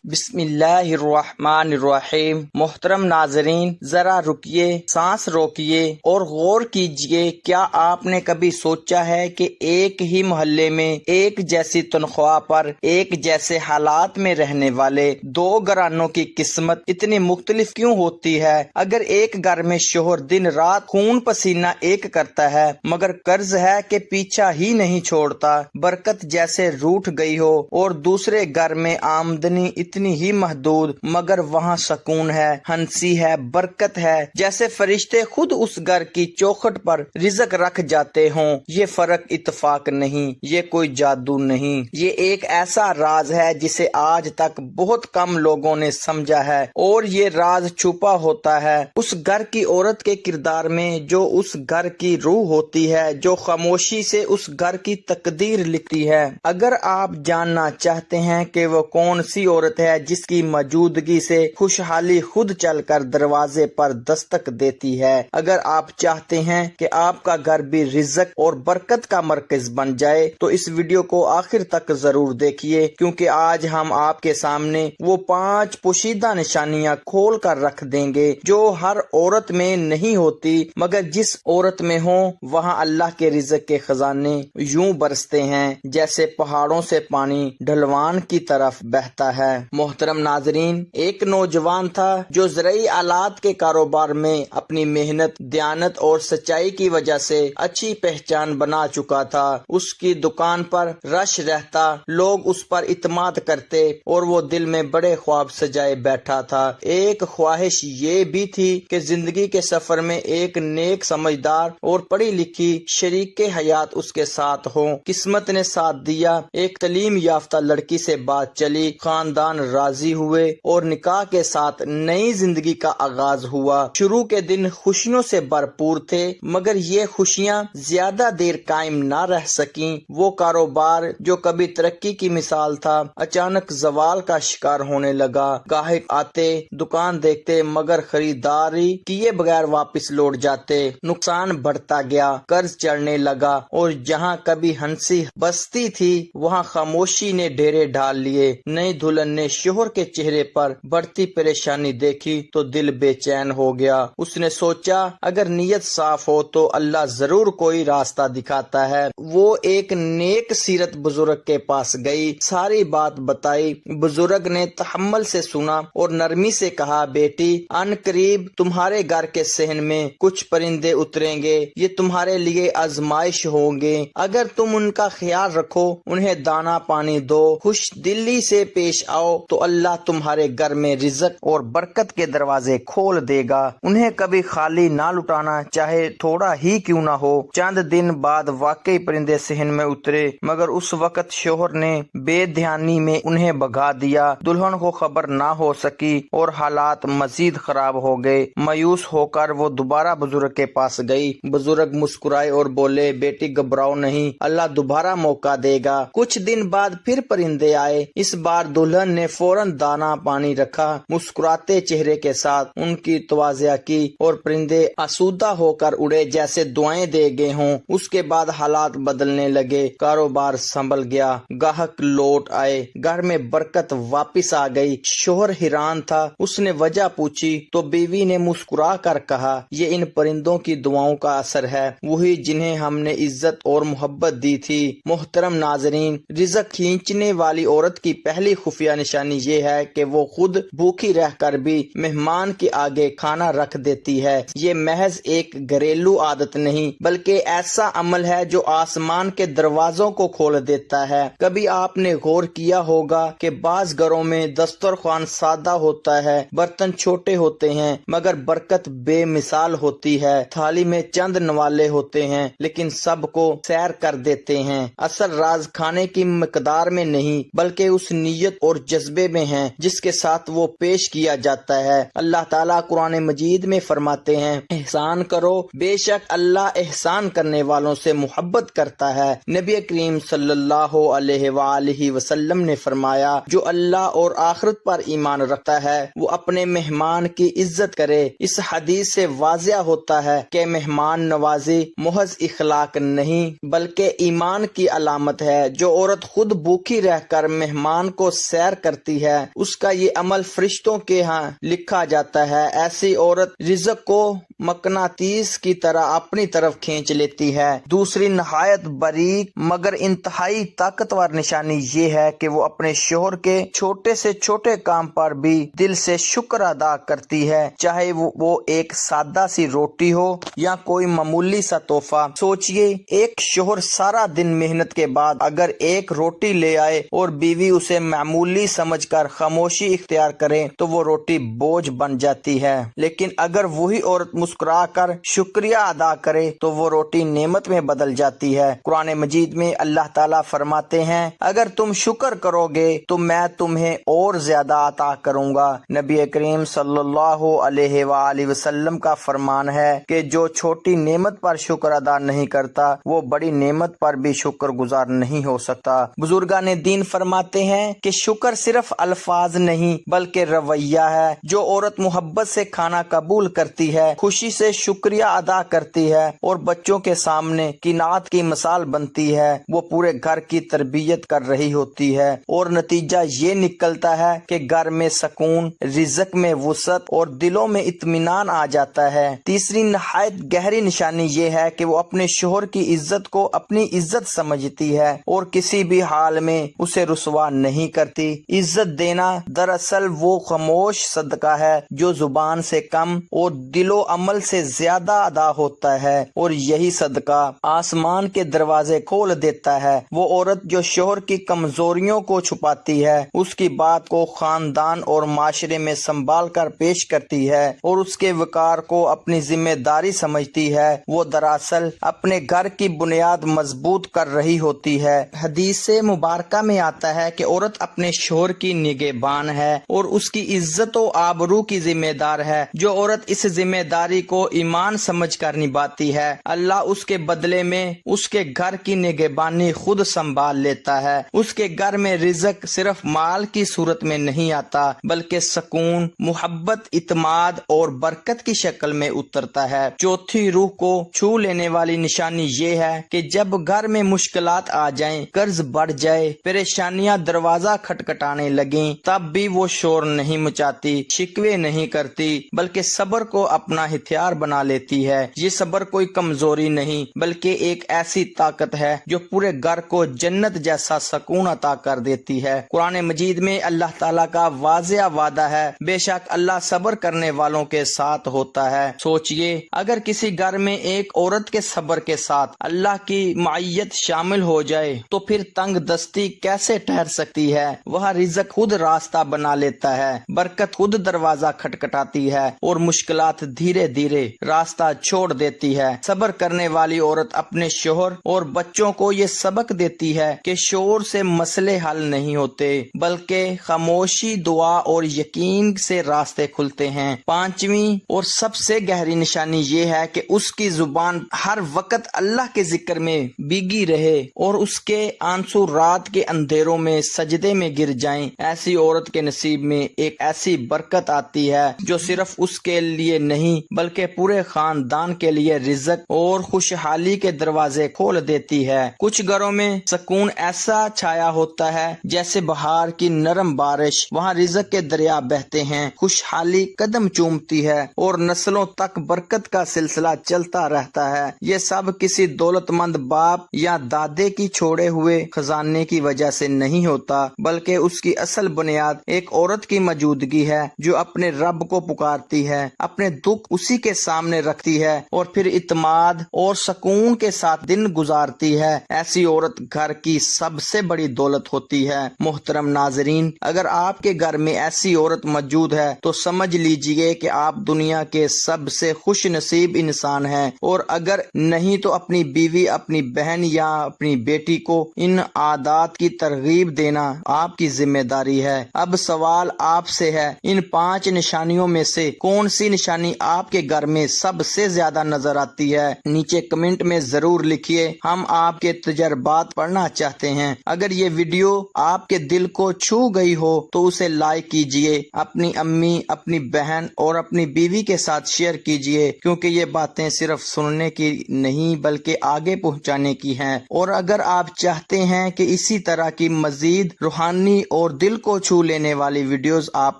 بسم اللہ الرحمن الرحیم۔ محترم ناظرین، ذرا رکیے، سانس روکیے اور غور کیجئے۔ کیا آپ نے کبھی سوچا ہے کہ ایک ہی محلے میں ایک جیسی تنخواہ پر ایک جیسے حالات میں رہنے والے دو گھرانوں کی قسمت اتنی مختلف کیوں ہوتی ہے؟ اگر ایک گھر میں شوہر دن رات خون پسینہ ایک کرتا ہے مگر قرض ہے کہ پیچھا ہی نہیں چھوڑتا، برکت جیسے روٹھ گئی ہو، اور دوسرے گھر میں آمدنی اتنی ہی محدود مگر وہاں سکون ہے، ہنسی ہے، برکت ہے، جیسے فرشتے خود اس گھر کی چوکھٹ پر رزق رکھ جاتے ہوں، یہ فرق اتفاق نہیں، یہ کوئی جادو نہیں، یہ ایک ایسا راز ہے جسے آج تک بہت کم لوگوں نے سمجھا ہے، اور یہ راز چھپا ہوتا ہے اس گھر کی عورت کے کردار میں جو اس گھر کی روح ہوتی ہے، جو خاموشی سے اس گھر کی تقدیر لکھتی ہے۔ اگر آپ جاننا چاہتے ہیں کہ وہ کون سی عورت ہے جس کی موجودگی سے خوشحالی خود چل کر دروازے پر دستک دیتی ہے، اگر آپ چاہتے ہیں کہ آپ کا گھر بھی رزق اور برکت کا مرکز بن جائے تو اس ویڈیو کو آخر تک ضرور دیکھیے، کیونکہ آج ہم آپ کے سامنے وہ 5 پوشیدہ نشانیاں کھول کر رکھ دیں گے جو ہر عورت میں نہیں ہوتی، مگر جس عورت میں ہوں وہاں اللہ کے رزق کے خزانے یوں برستے ہیں جیسے پہاڑوں سے پانی ڈھلوان کی طرف بہتا ہے۔ محترم ناظرین، ایک نوجوان تھا جو زرعی آلات کے کاروبار میں اپنی محنت، دیانت اور سچائی کی وجہ سے اچھی پہچان بنا چکا تھا۔ اس کی دکان پر رش رہتا، لوگ اس پر اعتماد کرتے اور وہ دل میں بڑے خواب سجائے بیٹھا تھا۔ ایک خواہش یہ بھی تھی کہ زندگی کے سفر میں ایک نیک، سمجھدار اور پڑھی لکھی شریک حیات اس کے ساتھ ہو۔ قسمت نے ساتھ دیا، ایک تعلیم یافتہ لڑکی سے بات چلی، خاندان راضی ہوئے اور نکاح کے ساتھ نئی زندگی کا آغاز ہوا۔ شروع کے دن خوشیوں سے بھرپور تھے مگر یہ خوشیاں زیادہ دیر قائم نہ رہ سکیں۔ وہ کاروبار جو کبھی ترقی کی مثال تھا اچانک زوال کا شکار ہونے لگا۔ گاہک آتے، دکان دیکھتے مگر خریداری کیے بغیر واپس لوٹ جاتے۔ نقصان بڑھتا گیا، قرض چڑھنے لگا اور جہاں کبھی ہنسی بستی تھی وہاں خاموشی نے ڈیرے ڈال لیے۔ نئی دلہن نے شوہر کے چہرے پر بڑھتی پریشانی دیکھی تو دل بے چین ہو گیا۔ اس نے سوچا اگر نیت صاف ہو تو اللہ ضرور کوئی راستہ دکھاتا ہے۔ وہ ایک نیک سیرت بزرگ کے پاس گئی، ساری بات بتائی۔ بزرگ نے تحمل سے سنا اور نرمی سے کہا، بیٹی، ان قریب تمہارے گھر کے صحن میں کچھ پرندے اتریں گے، یہ تمہارے لیے آزمائش ہوں گے، اگر تم ان کا خیال رکھو، انہیں دانا پانی دو، خوش دلی سے پیش آؤ تو اللہ تمہارے گھر میں رزق اور برکت کے دروازے کھول دے گا۔ انہیں کبھی خالی نہ لٹانا، چاہے تھوڑا ہی کیوں نہ ہو۔ چند دن بعد واقعی پرندے صحن میں اترے مگر اس وقت شوہر نے بے دھیانی میں انہیں بھگا دیا۔ دلہن کو خبر نہ ہو سکی اور حالات مزید خراب ہو گئے۔ مایوس ہو کر وہ دوبارہ بزرگ کے پاس گئی۔ بزرگ مسکرائے اور بولے، بیٹی گھبراؤ نہیں، اللہ دوبارہ موقع دے گا۔ کچھ دن بعد پھر پرندے آئے۔ اس بار دلہن نے فوراً دانا پانی رکھا، مسکراتے چہرے کے ساتھ ان کی توازیہ کی اور پرندے آسودہ ہو کر اڑے جیسے دعائیں دے گئے ہوں۔ اس کے بعد حالات بدلنے لگے، کاروبار سنبھل گیا، گاہک لوٹ آئے، گھر میں برکت واپس آ گئی۔ شوہر حیران تھا، اس نے وجہ پوچھی تو بیوی نے مسکرا کر کہا، یہ ان پرندوں کی دعاؤں کا اثر ہے، وہی جنہیں ہم نے عزت اور محبت دی تھی۔ محترم ناظرین، رزق کھینچنے والی عورت کی پہلی خفیہ نشانی یہ ہے کہ وہ خود بھوکی رہ کر بھی مہمان کے آگے کھانا رکھ دیتی ہے۔ یہ محض ایک گھریلو عادت نہیں بلکہ ایسا عمل ہے جو آسمان کے دروازوں کو کھول دیتا ہے۔ کبھی آپ نے غور کیا ہوگا کہ بعض گھروں میں دسترخوان سادہ ہوتا ہے، برتن چھوٹے ہوتے ہیں مگر برکت بے مثال ہوتی ہے۔ تھالی میں چند نوالے ہوتے ہیں لیکن سب کو سیر کر دیتے ہیں۔ اصل راز کھانے کی مقدار میں نہیں بلکہ اس نیت اور جذبے میں ہے جس کے ساتھ وہ پیش کیا جاتا ہے۔ اللہ تعالیٰ قرآن مجید میں فرماتے ہیں، احسان کرو، بے شک اللہ احسان کرنے والوں سے محبت کرتا ہے۔ نبی کریم صلی اللہ علیہ وآلہ وسلم نے فرمایا، جو اللہ اور آخرت پر ایمان رکھتا ہے وہ اپنے مہمان کی عزت کرے۔ اس حدیث سے واضح ہوتا ہے کہ مہمان نوازی محض اخلاق نہیں بلکہ ایمان کی علامت ہے۔ جو عورت خود بھوکی رہ کر مہمان کو سیر کرتی ہے اس کا یہ عمل فرشتوں کے ہاں لکھا جاتا ہے۔ ایسی عورت رزق کو مقناطیس کی طرح اپنی طرف کھینچ لیتی ہے۔ دوسری نہایت باریک مگر انتہائی طاقتور نشانی یہ ہے کہ وہ اپنے شوہر کے چھوٹے سے چھوٹے کام پر بھی دل سے شکر ادا کرتی ہے، چاہے وہ ایک سادہ سی روٹی ہو یا کوئی معمولی سا تحفہ۔ سوچئے ایک شوہر سارا دن محنت کے بعد اگر ایک روٹی لے آئے اور بیوی اسے معمولی سمجھ کر خاموشی اختیار کرے تو وہ روٹی بوجھ بن جاتی ہے، لیکن اگر وہی عورت مسکرا کر شکریہ ادا کرے تو وہ روٹی نعمت میں بدل جاتی ہے۔ قرآن مجید میں اللہ تعالیٰ فرماتے ہیں اگر تم شکر کرو گے تو میں تمہیں اور زیادہ عطا کروں گا۔ نبی کریم صلی اللہ علیہ وآلہ وسلم کا فرمان ہے کہ جو چھوٹی نعمت پر شکر ادا نہیں کرتا وہ بڑی نعمت پر بھی شکر گزار نہیں ہو سکتا۔ بزرگان دین فرماتے ہیں کہ شکر صرف الفاظ نہیں بلکہ رویہ ہے۔ جو عورت محبت سے کھانا قبول کرتی ہے، خوشی سے شکریہ ادا کرتی ہے اور بچوں کے سامنے قناعت کی مثال بنتی ہے، وہ پورے گھر کی تربیت کر رہی ہوتی ہے اور نتیجہ یہ نکلتا ہے کہ گھر میں سکون، رزق میں وسعت اور دلوں میں اطمینان آ جاتا ہے۔ تیسری نہایت گہری نشانی یہ ہے کہ وہ اپنے شوہر کی عزت کو اپنی عزت سمجھتی ہے اور کسی بھی حال میں اسے رسوا نہیں کرتی۔ عزت دینا دراصل وہ خاموش صدقہ ہے جو زبان سے کم اور دل و عمل سے زیادہ ادا ہوتا ہے، اور یہی صدقہ آسمان کے دروازے کھول دیتا ہے۔ وہ عورت جو شوہر کی کمزوریوں کو چھپاتی ہے، اس کی بات کو خاندان اور معاشرے میں سنبھال کر پیش کرتی ہے اور اس کے وقار کو اپنی ذمہ داری سمجھتی ہے، وہ دراصل اپنے گھر کی بنیاد مضبوط کر رہی ہوتی ہے۔ حدیث مبارکہ میں آتا ہے کہ عورت اپنے شوہر کی نگہبان ہے اور اس کی عزت و آبرو کی ذمہ دار ہے۔ جو عورت اس ذمہ داری کو ایمان سمجھ کر نبھاتی ہے، اللہ اس کے بدلے میں اس کے گھر کی نگہبانی خود سنبھال لیتا ہے۔ اس کے گھر میں رزق صرف مال کی صورت میں نہیں آتا بلکہ سکون، محبت، اعتماد اور برکت کی شکل میں اترتا ہے۔ چوتھی روح کو چھو لینے والی نشانی یہ ہے کہ جب گھر میں مشکلات آ جائیں، قرض بڑھ جائے، پریشانیاں دروازہ کھٹکھٹانے لگیں، تب بھی وہ شور نہیں مچاتی، شکوے نہیں کرتی بلکہ صبر کو اپنا ہتھیار بنا لیتی ہے۔ یہ صبر کوئی کمزوری نہیں بلکہ ایک ایسی طاقت ہے جو پورے گھر کو جنت جیسا سکون عطا کر دیتی ہے۔ قرآن مجید میں اللہ تعالیٰ کا واضح وعدہ ہے، بے شک اللہ صبر کرنے والوں کے ساتھ ہوتا ہے۔ سوچئے اگر کسی گھر میں ایک عورت کے صبر کے ساتھ اللہ کی معیت شامل ہو جائے تو پھر تنگ دستی کیسے ٹھہر سکتی ہے؟ وہاں رزق خود راستہ بنا لیتا ہے، برکت خود دروازہ کھٹکھٹاتی ہے اور مشکلات دھیرے دھیرے راستہ چھوڑ دیتی ہے۔ صبر کرنے والی عورت اپنے شوہر اور بچوں کو یہ سبق دیتی ہے کہ شور سے مسئلے حل نہیں ہوتے بلکہ خاموشی، دعا اور یقین سے راستے کھلتے ہیں۔ پانچویں اور سب سے گہری نشانی یہ ہے کہ اس کی زبان ہر وقت اللہ کے ذکر میں بھیگی رہے اور اس کے آنسو رات کے اندھیروں میں سجدے میں گر جائیں۔ ایسی عورت کے نصیب میں ایک ایسی برکت آتی ہے جو صرف اس کے لیے نہیں بلکہ پورے خاندان کے لیے رزق اور خوشحالی کے دروازے کھول دیتی ہے۔ کچھ گھروں میں سکون ایسا چھایا ہوتا ہے جیسے بہار کی نرم بارش، وہاں رزق کے دریا بہتے ہیں، خوشحالی قدم چومتی ہے اور نسلوں تک برکت کا سلسلہ چلتا رہتا ہے۔ یہ سب کسی دولت مند باپ یا دادے کی چھوڑے ہوئے خزانے کی وجہ سے نہیں ہوتا بلکہ اس کی اصل بنیاد ایک عورت کی موجودگی ہے جو اپنے رب کو پکارتی ہے، اپنے دکھ اسی کے سامنے رکھتی ہے اور پھر اعتماد اور سکون کے ساتھ دن گزارتی ہے۔ ایسی عورت گھر کی سب سے بڑی دولت ہوتی ہے۔ محترم ناظرین، اگر آپ کے گھر میں ایسی عورت موجود ہے تو سمجھ لیجئے کہ آپ دنیا کے سب سے خوش نصیب انسان ہیں، اور اگر نہیں تو اپنی بیوی، اپنی بہن یا اپنی بیٹی کو ان عادات کی ترغیب دینا آپ کی ذمہ داری ہے۔ اب سوال آپ سے ہے، ان 5 نشانیوں میں سے کون سی نشانی آپ کے گھر میں سب سے زیادہ نظر آتی ہے؟ نیچے کمنٹ میں ضرور لکھیے، ہم آپ کے تجربات پڑھنا چاہتے ہیں۔ اگر یہ ویڈیو آپ کے دل کو چھو گئی ہو تو اسے لائک کیجئے، اپنی امی، اپنی بہن اور اپنی بیوی کے ساتھ شیئر کیجئے، کیونکہ یہ باتیں صرف سننے کی نہیں بلکہ آگے پہنچانے کی ہیں۔ اور اگر آپ چاہتے ہیں کہ اسی طرح کی مزید روحانی اور دل کو چھو لینے والی ویڈیوز آپ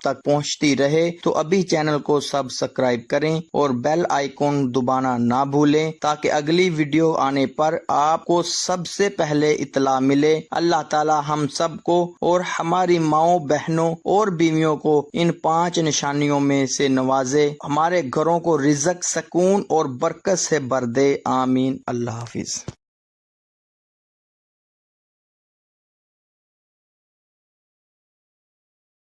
تک پہنچتی رہے تو ابھی چینل کو سبسکرائب کریں اور بیل آئیکن دبانا نہ بھولیں تاکہ اگلی ویڈیو آنے پر آپ کو سب سے پہلے اطلاع ملے۔ اللہ تعالی ہم سب کو اور ہماری ماؤں، بہنوں اور بیویوں کو ان 5 نشانیوں میں سے نوازے، ہمارے گھروں کو رزق، سکون اور برکت سے بھر دے، آمین۔ اللہ حافظ۔